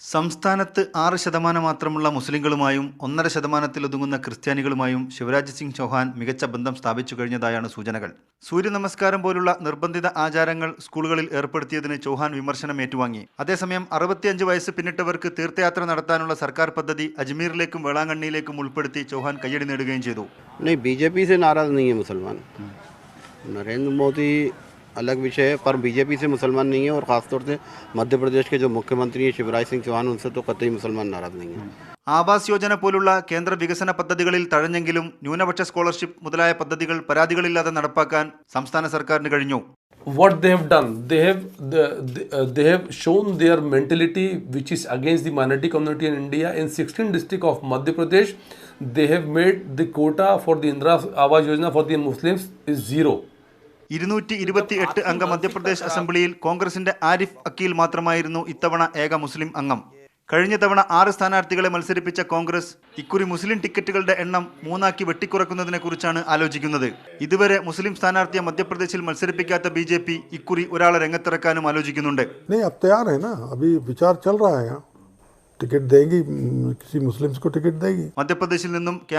സംസ്ഥാനത്ത് 6% മാത്രമുള്ള മുസ്ലിങ്ങളുമായും 1.5% ഒതുങ്ങുന്ന ക്രിസ്ത്യാനികളുമായും ശിവരാജ് സിംഗ് ചൗഹാൻ മികച്ച ബന്ധം സ്ഥാപിച്ചു കഴിഞ്ഞതായാണ് സൂചനകൾ. സൂര്യനമസ്കാരം പോലുള്ള നിർബന്ധിത ആചാരങ്ങൾ സ്കൂളുകളിൽ ഏർപ്പെടുത്തിയതിന് ചൗഹാൻ വിമർശനം ഏറ്റുവാങ്ങി. അതേസമയം 65 വയസ്സ് പിന്നിട്ടവർക്ക് തീർത്ഥയാത്ര നടത്താനുള്ള സർക്കാർ പദ്ധതി അജ്മീറിലേക്കും വേളാങ്കണ്ണിയിലേക്കും ഉൾപ്പെടുത്തി ചൗഹാൻ കയ്യടി നേടുകയും ചെയ്തു. बीजेपी से नाराज़ नहीं है मुसलमान. नरेंद्र मोदी अलग विषय है, पर बीजेपी से मुसलमान नहीं है, और ख़ासतौर से मध्य प्रदेश के जो मुख्यमंत्री हैं शिवराज सिंह चौहान, उनसे तो कतई मुसलमान नाराज़ नहीं है. ആവാസ് യോജന പോലുള്ള കേന്ദ്ര വികസന പദ്ധതികളിൽ തഴഞ്ഞെങ്കിലും ന്യൂനപക്ഷ സ്കോളർഷിപ്പ് മുതലായ പദ്ധതികൾ പരാതികളില്ലാതെ നടപ്പാക്കാൻ സംസ്ഥാന സർക്കാരിന് കഴിഞ്ഞു. What they have done, they have shown their mentality which is against the minority community in India. In 16 districts of Madhya Pradesh, they have made the quota for the Indira Awas Yojana for the Muslims is 0. 228 അംഗ മധ്യപ്രദേശ് അസംബ്ലിയിൽ കോൺഗ്രസിന്റെ ആരിഫ് അക്കീൽ മാത്രമായിരുന്നു ഇത്തവണ ഏക മുസ്ലിം അംഗം. കഴിഞ്ഞ തവണ 6 സ്ഥാനാർത്ഥികളെ മത്സരിപ്പിച്ച കോൺഗ്രസ് ഇക്കുറി മുസ്ലിം ടിക്കറ്റുകളുടെ എണ്ണം 3 വെട്ടിക്കുറക്കുന്നതിനെ കുറിച്ചാണ് ആലോചിക്കുന്നത്. ഇതുവരെ മുസ്ലിം സ്ഥാനാർത്ഥിയെ മധ്യപ്രദേശിൽ മത്സരിപ്പിക്കാത്ത BJP ഇക്കുറി ഒരാളെ രംഗത്തിറക്കാനും ആലോചിക്കുന്നുണ്ട്. टिकट देगी, किसी मुस्लिम्स को टिकट देगी. മധ്യപ്രദേശിൽ നിന്നും